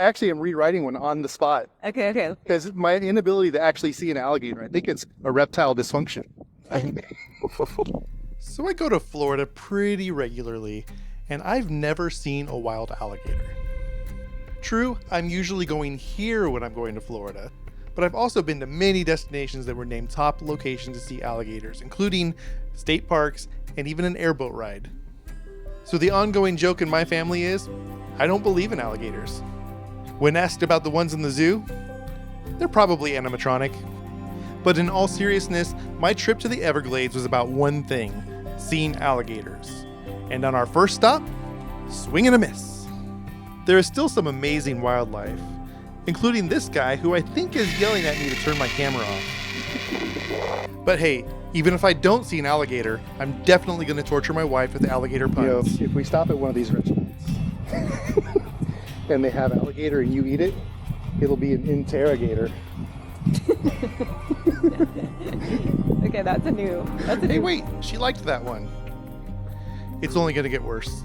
I actually am rewriting one on the spot Okay. because my inability to actually see an alligator, I think it's a reptile dysfunction. So I go to Florida pretty regularly, and I've never seen a wild alligator. True, I'm usually going here when I'm going to Florida, but I've also been to many destinations that were named top locations to see alligators, including state parks and even an airboat ride. So the ongoing joke in my family is, I don't believe in alligators. When asked about the ones in the zoo, they're probably animatronic. But in all seriousness, my trip to the Everglades was about one thing, seeing alligators. And on our first stop, swing and a miss. There is still some amazing wildlife, including this guy who I think is yelling at me to turn my camera off. But hey, even if I don't see an alligator, I'm definitely going to torture my wife with alligator puns. If we stop at one of these restaurants and they have alligator and you eat it, it'll be an interrogator. Okay, that's a new. Hey, wait, she liked that one. It's only going to get worse.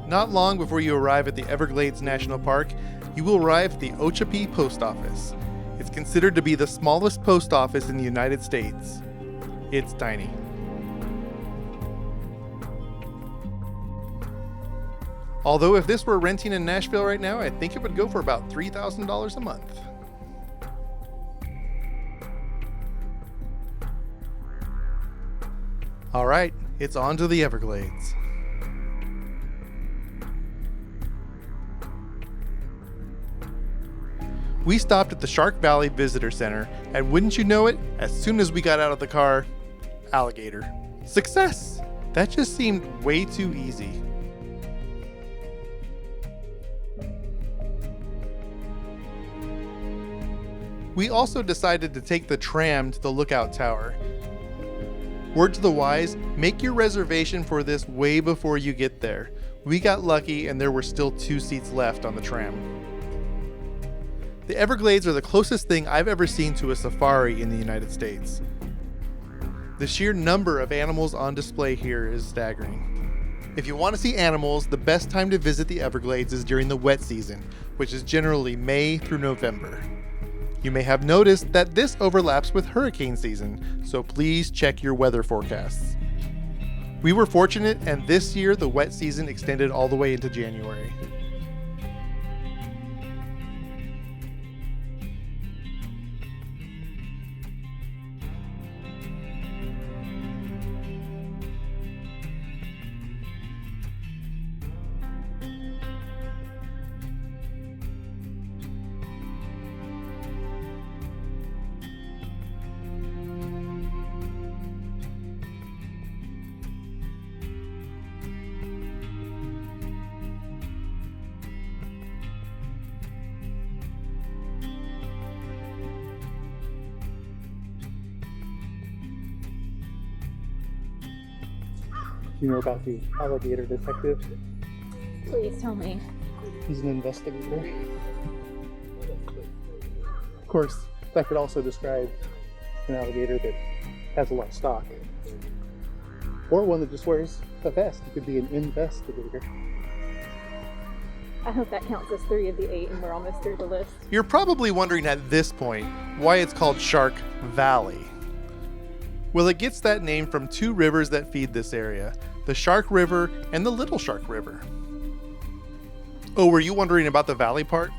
Not long before you arrive at the Everglades National Park, you will arrive at the Ochopee Post Office. It's considered to be the smallest post office in the United States. It's tiny. Although if this were renting in Nashville right now, I think it would go for about $3,000 a month. All right, it's on to the Everglades. We stopped at the Shark Valley Visitor Center, and wouldn't you know it, as soon as we got out of the car, alligator. Success! That just seemed way too easy. We also decided to take the tram to the lookout tower. Word to the wise, make your reservation for this way before you get there. We got lucky and there were still 2 seats left on the tram. The Everglades are the closest thing I've ever seen to a safari in the United States. The sheer number of animals on display here is staggering. If you want to see animals, the best time to visit the Everglades is during the wet season, which is generally May through November. You may have noticed that this overlaps with hurricane season, so please check your weather forecasts. We were fortunate, and this year the wet season extended all the way into January. You know about the alligator detective? Please tell me. He's an investigator. Of course, that could also describe an alligator that has a lot of stock. Or one that just wears a vest. It could be an investigator. I hope that counts as 3 of the 8 and we're almost through the list. You're probably wondering at this point why it's called Shark Valley. Well, it gets that name from 2 rivers that feed this area, the Shark River and the Little Shark River. Oh, were you wondering about the valley part?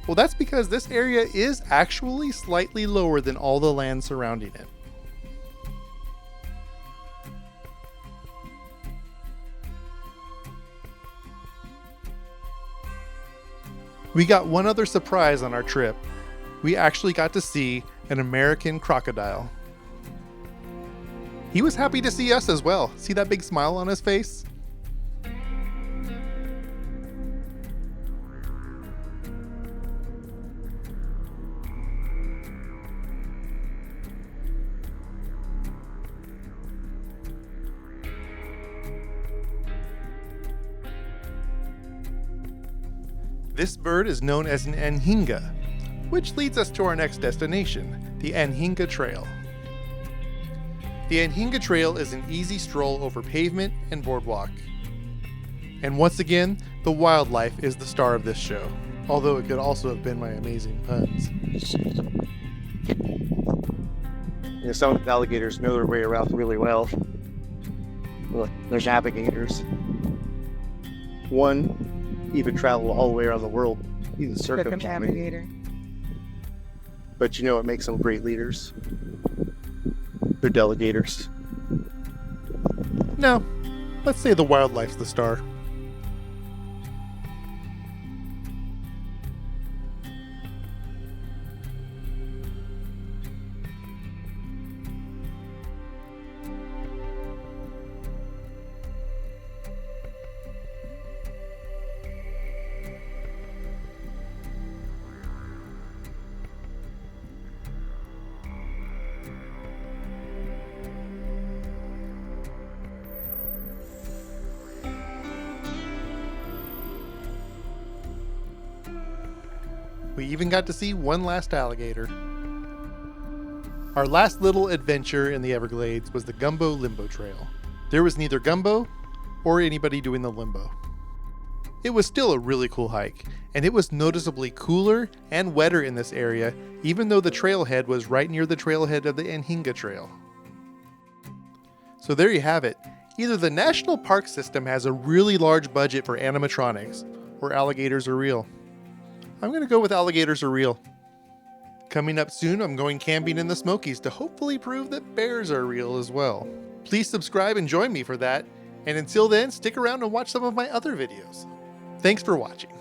Well, that's because this area is actually slightly lower than all the land surrounding it. We got one other surprise on our trip. We actually got to see an American crocodile. He was happy to see us as well. See that big smile on his face? This bird is known as an Anhinga, which leads us to our next destination, the Anhinga Trail. The Anhinga Trail is an easy stroll over pavement and boardwalk. And once again, the wildlife is the star of this show, although it could also have been my amazing puns. You know, some of the alligators know their way around really well. Look, there's navigators. One even traveled all the way around the world. He's a circumnavigator. But you know what makes them great leaders? They're delegators. No, let's say the wildlife's the star. We even got to see one last alligator. Our last little adventure in the Everglades was the Gumbo Limbo Trail. There was neither Gumbo or anybody doing the limbo. It was still a really cool hike, and it was noticeably cooler and wetter in this area, even though the trailhead was right near the trailhead of the Anhinga Trail. So there you have it. Either the national park system has a really large budget for animatronics, or alligators are real. I'm going to go with alligators are real. Coming up soon, I'm going camping in the Smokies to hopefully prove that bears are real as well. Please subscribe and join me for that. And until then, stick around and watch some of my other videos. Thanks for watching.